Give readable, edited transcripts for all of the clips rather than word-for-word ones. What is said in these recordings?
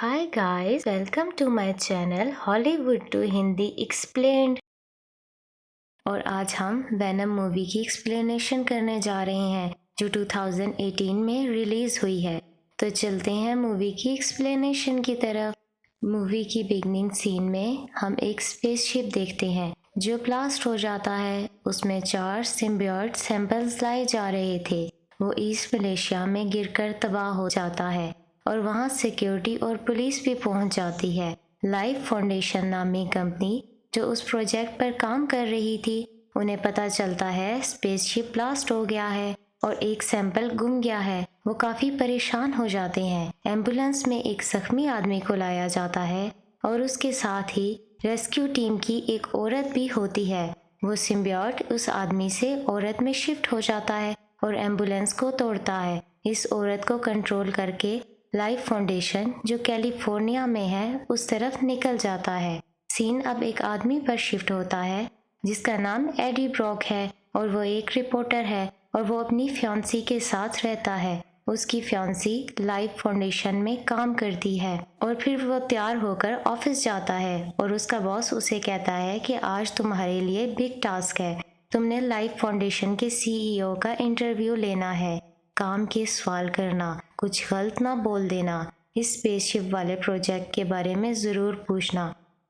Hi guys, welcome to my channel Hollywood to Hindi explained। और आज हम वेनम मूवी की एक्सप्लेनेशन करने जा रहे हैं जो 2018 में रिलीज हुई है। तो चलते हैं मूवी की एक्सप्लेनेशन की तरफ। मूवी की बिगनिंग सीन में हम एक स्पेसशिप देखते हैं जो ब्लास्ट हो जाता है। उसमें 4 सिम्बियोट सैंपल्स लाए जा रहे थे। वो ईस्ट मलेशिया में गिरकर तबाह हो जाता है और वहाँ सिक्योरिटी और पुलिस भी पहुँच जाती है। लाइफ फाउंडेशन नामी कंपनी जो उस प्रोजेक्ट पर काम कर रही थी, उन्हें पता चलता है स्पेसशिप ब्लास्ट हो गया है और एक सैंपल गुम गया है। वो काफ़ी परेशान हो जाते हैं। एम्बुलेंस में एक जख्मी आदमी को लाया जाता है और उसके साथ ही रेस्क्यू टीम की एक औरत भी होती है। वो सिम्बियोट उस आदमी से औरत में शिफ्ट हो जाता है और एम्बुलेंस को तोड़ता है। इस औरत को कंट्रोल करके लाइफ फाउंडेशन जो कैलिफोर्निया में है उस तरफ निकल जाता है। सीन अब एक आदमी पर शिफ्ट होता है जिसका नाम एडी ब्रॉक है और वो एक रिपोर्टर है और वो अपनी फियांसी के साथ रहता है। उसकी फियांसी लाइफ फाउंडेशन में काम करती है और फिर वो तैयार होकर ऑफिस जाता है और उसका बॉस उसे कहता है कि आज तुम्हारे लिए बिग टास्क है। तुमने लाइफ फाउंडेशन के सीईओ का इंटरव्यू लेना है। काम के सवाल करना, कुछ गलत ना बोल देना, इस स्पेसशिप वाले प्रोजेक्ट के बारे में ज़रूर पूछना।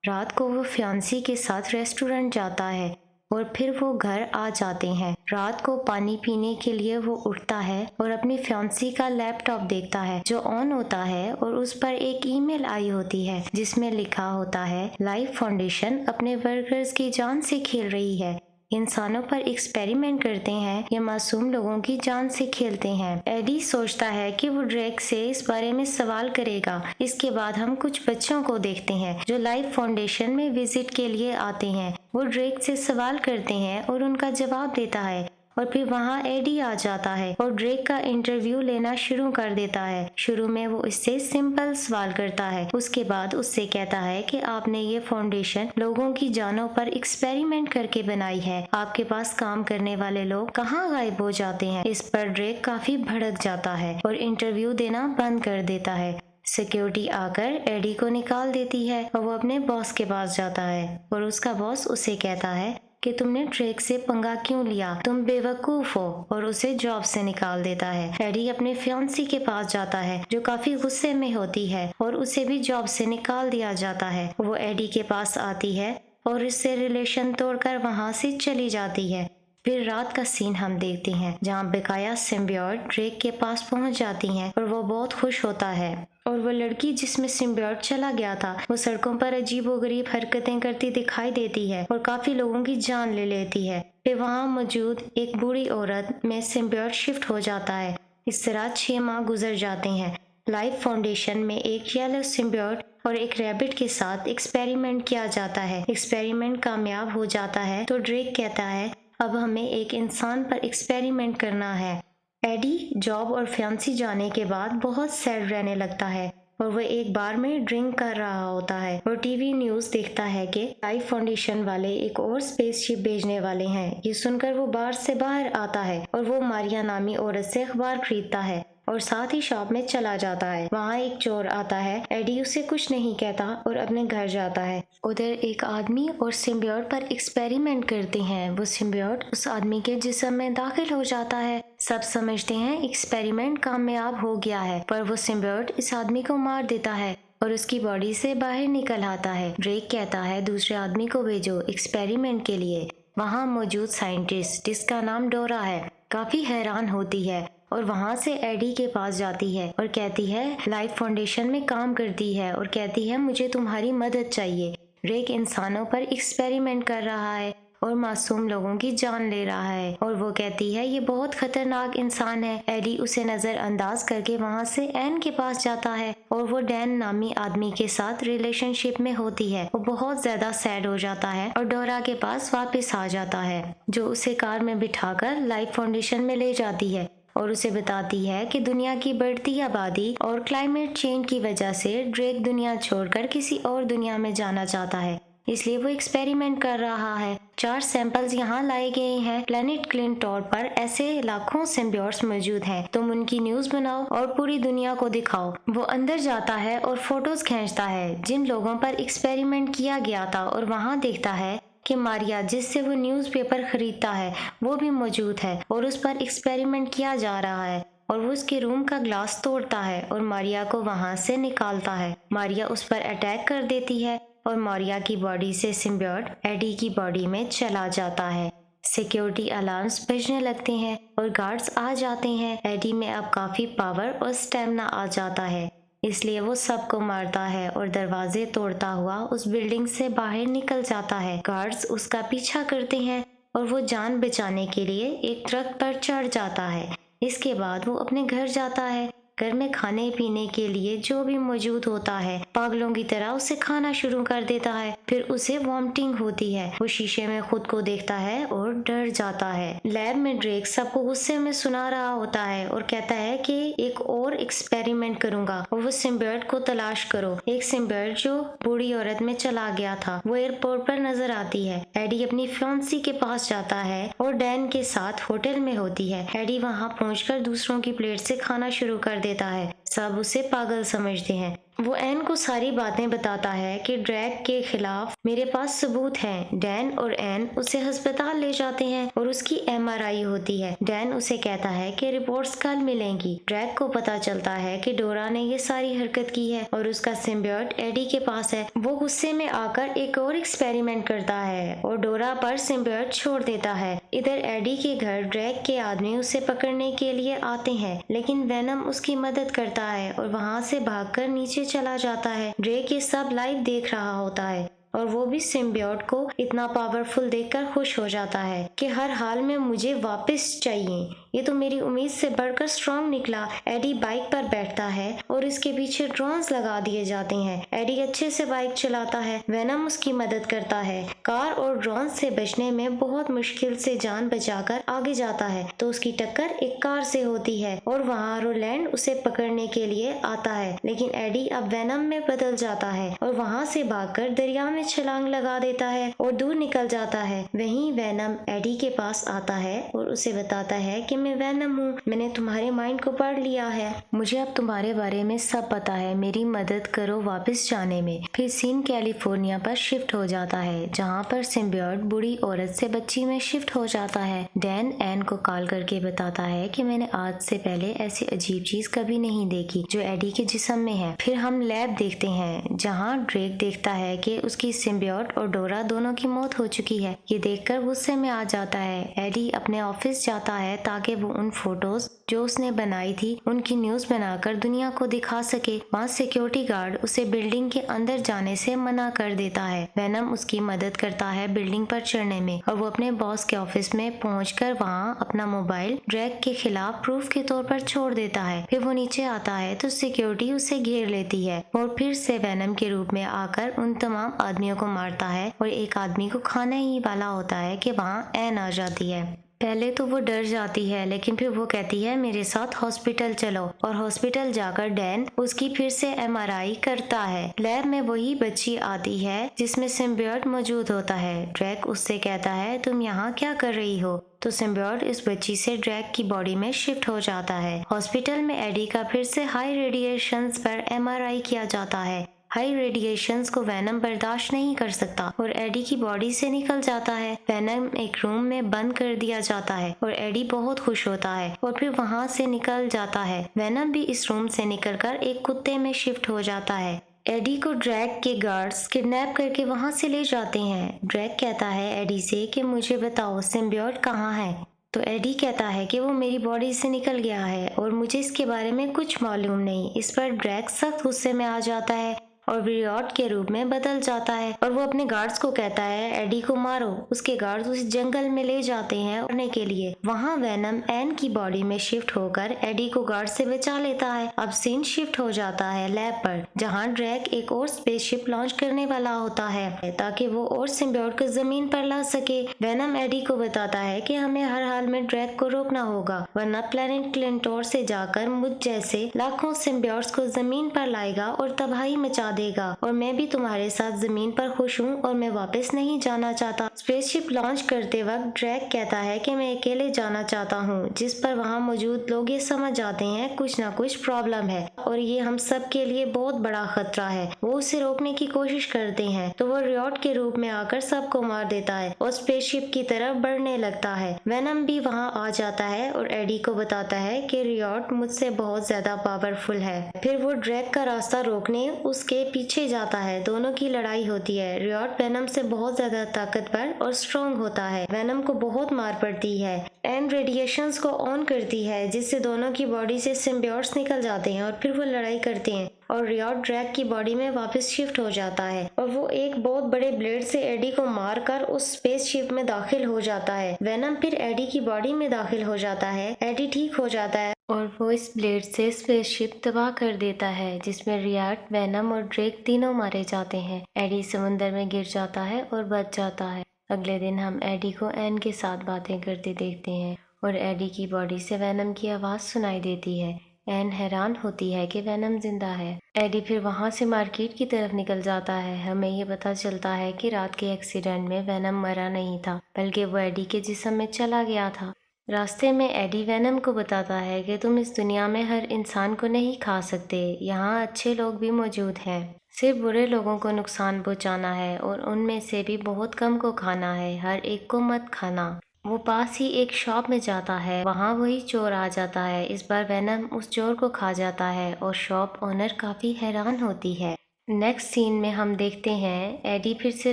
रात को वो फियांसी के साथ रेस्टोरेंट जाता है और फिर वो घर आ जाते हैं। रात को पानी पीने के लिए वो उठता है और अपनी फियांसी का लैपटॉप देखता है जो ऑन होता है और उस पर एक ईमेल आई होती है जिसमें लिखा होता है लाइफ फाउंडेशन अपने वर्कर्स की जान से खेल रही है। इंसानों पर एक्सपेरिमेंट करते हैं या मासूम लोगों की जान से खेलते हैं। एडी सोचता है कि वो ड्रेक से इस बारे में सवाल करेगा। इसके बाद हम कुछ बच्चों को देखते हैं जो लाइफ फाउंडेशन में विजिट के लिए आते हैं। वो ड्रेक से सवाल करते हैं और उनका जवाब देता है और फिर वहाँ एडी आ जाता है और ड्रेक का इंटरव्यू लेना शुरू कर देता है। शुरू में वो इससे सिंपल सवाल करता है, उसके बाद उससे कहता है कि आपने ये फाउंडेशन लोगों की जानों पर एक्सपेरिमेंट करके बनाई है। आपके पास काम करने वाले लोग कहाँ गायब हो जाते हैं। इस पर ड्रेक काफी भड़क जाता है और इंटरव्यू देना बंद कर देता है। सिक्योरिटी आकर एडी को निकाल देती है और वो अपने बॉस के पास जाता है और उसका बॉस उसे कहता है कि तुमने ड्रेक से पंगा क्यों लिया, तुम बेवकूफ हो, और उसे जॉब से निकाल देता है। एडी अपने फियांसी के पास जाता है जो काफी गुस्से में होती है और उसे भी जॉब से निकाल दिया जाता है। वो एडी के पास आती है और इससे रिलेशन तोड़कर वहाँ से चली जाती है। फिर रात का सीन हम देखते हैं जहाँ बकाया सिम्बियोट ड्रेक के पास पहुँच जाती हैं और वो बहुत खुश होता है और वो लड़की जिसमें सिम्बियोट चला गया था वो सड़कों पर अजीबोगरीब हरकतें करती दिखाई देती है और काफी लोगों की जान ले लेती है। फिर वहाँ मौजूद एक बूढ़ी औरत में सिम्बियोट शिफ्ट हो जाता है। इस तरह 6 माह गुजर जाते हैं। लाइफ फाउंडेशन में एक येलो सिम्बियोट और एक रैबिट के साथ एक्सपेरिमेंट किया जाता है। एक्सपेरिमेंट कामयाब हो जाता है तो ड्रेक कहता है अब हमें एक इंसान पर एक्सपेरिमेंट करना है। एडी जॉब और फियांसी जाने के बाद बहुत सैड रहने लगता है और वह एक बार में ड्रिंक कर रहा होता है और टीवी न्यूज़ देखता है कि लाइफ फाउंडेशन वाले एक और स्पेसशिप भेजने वाले हैं। ये सुनकर वो बार से बाहर आता है और वो मारिया नामी औरत से अखबार खरीदता है और साथ ही शॉप में चला जाता है। वहाँ एक चोर आता है। एडी उसे कुछ नहीं कहता और अपने घर जाता है। उधर एक आदमी और सिम्बियोट पर एक्सपेरिमेंट करते हैं। वो सिम्बियोट उस आदमी के जिस्म में दाखिल हो जाता है। सब समझते हैं एक्सपेरिमेंट कामयाब हो गया है, पर वो सिम्बियोट इस आदमी को मार देता है और उसकी बॉडी से बाहर निकल आता है। ड्रेक कहता है दूसरे आदमी को भेजो एक्सपेरिमेंट के लिए। वहाँ मौजूद साइंटिस्ट जिसका नाम डोरा है काफी हैरान होती है और वहाँ से एडी के पास जाती है और कहती है लाइफ फाउंडेशन में काम करती है और कहती है मुझे तुम्हारी मदद चाहिए। ड्रेक इंसानों पर एक्सपेरिमेंट कर रहा है और मासूम लोगों की जान ले रहा है और वो कहती है ये बहुत खतरनाक इंसान है। एडी उसे नजरअंदाज करके वहाँ से एन के पास जाता है और वो डैन नामी आदमी के साथ रिलेशनशिप में होती है। वो बहुत ज्यादा सैड हो जाता है और डोरा के पास वापस आ जाता है जो उसे कार में बिठाकर लाइफ फाउंडेशन में ले जाती है और उसे बताती है कि दुनिया की बढ़ती आबादी और क्लाइमेट चेंज की वजह से ड्रेक दुनिया छोड़कर किसी और दुनिया में जाना चाहता है इसलिए वो एक्सपेरिमेंट कर रहा है। 4 सैंपल्स यहाँ लाए गए हैं। प्लेनेट क्लिंटोर पर ऐसे लाखों सिम्बियोट्स मौजूद हैं। तुम उनकी न्यूज बनाओ और पूरी दुनिया को दिखाओ। वो अंदर जाता है और फोटोज खींचता है जिन लोगों पर एक्सपेरिमेंट किया गया था, और वहाँ देखता है कि मारिया, जिससे वो न्यूज़पेपर खरीदता है, वो भी मौजूद है और उस पर एक्सपेरिमेंट किया जा रहा है। और वो उसके रूम का ग्लास तोड़ता है और मारिया को वहाँ से निकालता है। मारिया उस पर अटैक कर देती है और मारिया की बॉडी से सिम्बियोट एडी की बॉडी में चला जाता है। सिक्योरिटी अलार्म्स बजने लगते हैं और गार्ड्स आ जाते हैं। एडी में अब काफ़ी पावर और स्टेमिना आ जाता है, इसलिए वो सबको मारता है और दरवाजे तोड़ता हुआ उस बिल्डिंग से बाहर निकल जाता है। गार्ड्स उसका पीछा करते हैं और वो जान बचाने के लिए एक ट्रक पर चढ़ जाता है। इसके बाद वो अपने घर जाता है। घर में खाने पीने के लिए जो भी मौजूद होता है, पागलों की तरह उसे खाना शुरू कर देता है। फिर उसे वॉमिटिंग होती है। वो शीशे में खुद को देखता है और डर जाता है। लैब में ड्रेक सबको गुस्से में सुना रहा होता है और कहता है कि एक और एक्सपेरिमेंट करूंगा और वो सिम्बियोट को तलाश करो। एक सिम्बियोट जो बूढ़ी औरत में चला गया था वो एयरपोर्ट पर नजर आती है। एडी अपनी फियांसी के पास जाता है और डैन के साथ होटल में होती है। एडी वहाँ पहुंचकर दूसरों की प्लेट से खाना शुरू कर देता है। सब उसे पागल समझते हैं। वो एन को सारी बातें बताता है कि ड्रैग के खिलाफ मेरे पास सबूत हैं। डैन और एन उसे अस्पताल ले जाते हैं और उसकी एमआरआई होती है। डैन उसे कहता है कि रिपोर्ट्स कल मिलेंगी। ड्रैग को पता चलता है कि डोरा ने ये सारी हरकत की है और उसका सिम्बियोट एडी के पास है। वो गुस्से में आकर एक और एक्सपेरिमेंट करता है और डोरा पर सिम्बियोट छोड़ देता है। इधर एडी के घर ड्रैग के आदमी उसे पकड़ने के लिए आते हैं, लेकिन वेनम उसकी मदद करता है और वहाँ से भागकर नीचे चला जाता है। ड्रेक ये सब लाइव देख रहा होता है और वो भी सिम्बियोट को इतना पावरफुल देखकर खुश हो जाता है कि हर हाल में मुझे वापस चाहिए। ये तो मेरी उम्मीद से बढ़कर स्ट्रॉन्ग निकला। एडी बाइक पर बैठता है और इसके पीछे ड्रोन्स लगा दिए जाते हैं। एडी अच्छे से बाइक चलाता है। वेनम उसकी मदद करता है। कार और ड्रोन से बचने में बहुत मुश्किल से जान बचाकर आगे जाता है तो उसकी टक्कर एक कार से होती है और वहाँ रोलैंड उसे पकड़ने के लिए आता है, लेकिन एडी अब वेनम में बदल जाता है और वहाँ से भागकर दरिया में छलांग लगा देता है और दूर निकल जाता है। वहीं वेनम एडी के पास आता है और उसे बताता है कि मैं वेनम हूँ, मैंने तुम्हारे माइंड को पढ़ लिया है, मुझे अब तुम्हारे बारे में सब पता है, मेरी मदद करो वापस जाने में। फिर सीन कैलिफोर्निया पर शिफ्ट हो जाता है जहाँ पर सिम्बियोट बूढ़ी औरत से बच्ची में शिफ्ट हो जाता है। डैन एन को कॉल करके बताता है कि मैंने आज से पहले ऐसी अजीब चीज कभी नहीं देखी जो एडी के जिस्म में है। फिर हम लैब देखते हैं जहाँ ड्रेक देखता है कि उसकी सिम्बियोट और डोरा दोनों की मौत हो चुकी है। ये देखकर गुस्से में आ जाता है। एडी अपने ऑफिस जाता है ताकि वो उन फोटोज जो उसने बनाई थी उनकी न्यूज बनाकर दुनिया को दिखा सके। वहाँ सिक्योरिटी गार्ड उसे बिल्डिंग के अंदर जाने से मना कर देता है। वेनम उसकी मदद करता है बिल्डिंग पर चढ़ने में और वो अपने बॉस के ऑफिस में पहुंचकर वहाँ अपना मोबाइल ड्रैग के खिलाफ प्रूफ के तौर पर छोड़ देता है। फिर वो नीचे आता है तो सिक्योरिटी उसे घेर लेती है और फिर से वेनम के रूप में आकर उन तमाम आदमियों को मारता है और एक आदमी को खाने ही वाला होता है कि वहाँ एन आ जाती है। पहले तो वो डर जाती है, लेकिन फिर वो कहती है मेरे साथ हॉस्पिटल चलो, और हॉस्पिटल जाकर डैन उसकी फिर से एमआरआई करता है। लैब में वही बच्ची आती है जिसमें सिम्बियोट मौजूद होता है। ड्रैग उससे कहता है तुम यहाँ क्या कर रही हो, तो सिम्बियोट इस बच्ची से ड्रैग की बॉडी में शिफ्ट हो जाता है। हॉस्पिटल में एडी का फिर से हाई रेडिएशंस पर एमआरआई किया जाता है। हाई रेडिएशंस को वेनम बर्दाश्त नहीं कर सकता और एडी की बॉडी से निकल जाता है। वेनम एक रूम में बंद कर दिया जाता है और एडी बहुत खुश होता है और फिर वहाँ से निकल जाता है। वेनम भी इस रूम से निकलकर एक कुत्ते में शिफ्ट हो जाता है। एडी को ड्रैग के गार्ड्स किडनैप करके वहाँ से ले जाते हैं। ड्रैग कहता है एडी से कि मुझे बताओ सिम्बियोट कहाँ है, तो एडी कहता है कि वो मेरी बॉडी से निकल गया है और मुझे इसके बारे में कुछ मालूम नहीं। इस पर ड्रैग सख्त गुस्से में आ जाता है और विराट के रूप में बदल जाता है और वो अपने गार्ड्स को कहता है एडी को मारो। उसके गार्ड्स उस जंगल में ले जाते हैं उड़ने के लिए। वहाँ वेनम एन की बॉडी में शिफ्ट होकर एडी को गार्ड से बचा लेता है। अब सीन शिफ्ट हो जाता है लैब पर जहाँ ड्रैग एक और स्पेसशिप लॉन्च करने वाला होता है ताकि वो और सिम्बियोट को जमीन पर ला सके। वेनम एडी को बताता है कि हमें हर हाल में ड्रैग को रोकना होगा वरना प्लेनेट क्लिंटोर से जाकर मुझ जैसे लाखों सिम्बियोट्स को जमीन पर लाएगा और तबाही मचा देगा और मैं भी तुम्हारे साथ जमीन पर खुश हूँ और मैं वापस नहीं जाना चाहता। स्पेसशिप लॉन्च करते वक्त ड्रैक कहता है कि मैं अकेले जाना चाहता हूँ, जिस पर वहाँ मौजूद लोग ये समझ जाते हैं कुछ ना कुछ प्रॉब्लम है और ये हम सब के लिए बहुत बड़ा खतरा है। वो उसे रोकने की कोशिश करते हैं तो वो रियॉट के रूप में आकर सबको मार देता है और स्पेसशिप की तरफ बढ़ने लगता है। वेनम भी वहाँ आ जाता है और एडी को बताता है कि रियॉट मुझसे बहुत ज्यादा पावरफुल है। फिर वो ड्रैक का रास्ता रोकने उसके पीछे जाता है। दोनों की लड़ाई होती है। रियॉट वेनम से बहुत ज्यादा ताकतवर और स्ट्रॉन्ग होता है। वेनम को बहुत मार पड़ती है। एन रेडिएशंस को ऑन करती है जिससे दोनों की बॉडी से सिम्बियोट्स निकल जाते हैं और फिर वो लड़ाई करते हैं और रियॉट ड्रैक की बॉडी में वापस शिफ्ट हो जाता है और वो एक बहुत बड़े ब्लेड से एडी को मारकर उस स्पेस शिप में दाखिल हो जाता है। वेनम फिर एडी की बॉडी में दाखिल हो जाता है। एडी ठीक हो जाता है और वो इस ब्लेड से स्पेसशिप तबाह कर देता है जिसमें रियॉट, वेनम और ड्रेक तीनों मारे जाते हैं। एडी समुंदर में गिर जाता है और बच जाता है। अगले दिन हम एडी को एन के साथ बातें करते देखते हैं और एडी की बॉडी से वेनम की आवाज़ सुनाई देती है। एन हैरान होती है कि वेनम जिंदा है। एडी फिर वहाँ से मार्केट की तरफ निकल जाता है। हमें ये पता चलता है कि रात के एक्सीडेंट में वेनम मरा नहीं था बल्कि वो एडी के जिस्म में चला गया था। रास्ते में एडी वेनम को बताता है कि तुम इस दुनिया में हर इंसान को नहीं खा सकते, यहाँ अच्छे लोग भी मौजूद हैं। सिर्फ बुरे लोगों को नुकसान पहुँचाना है और उनमें से भी बहुत कम को खाना है, हर एक को मत खाना। वो पास ही एक शॉप में जाता है, वहाँ वही चोर आ जाता है। इस बार वेनम उस चोर को खा जाता है और शॉप ओनर काफ़ी हैरान होती है। नेक्स्ट सीन में हम देखते हैं एडी फिर से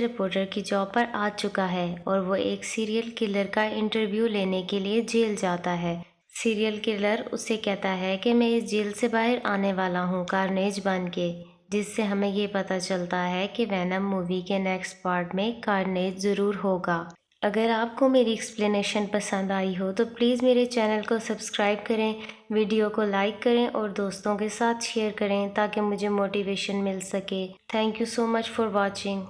रिपोर्टर की जॉब पर आ चुका है और वो एक सीरियल किलर का इंटरव्यू लेने के लिए जेल जाता है। सीरियल किलर उससे कहता है कि मैं इस जेल से बाहर आने वाला हूँ कार्नेज बन के, जिससे हमें ये पता चलता है कि वेनम मूवी के नेक्स्ट पार्ट में कार्नेज ज़रूर होगा। अगर आपको मेरी एक्सप्लेनेशन पसंद आई हो तो प्लीज़ मेरे चैनल को सब्सक्राइब करें, वीडियो को लाइक करें और दोस्तों के साथ शेयर करें ताकि मुझे मोटिवेशन मिल सके। Thank you so much for watching.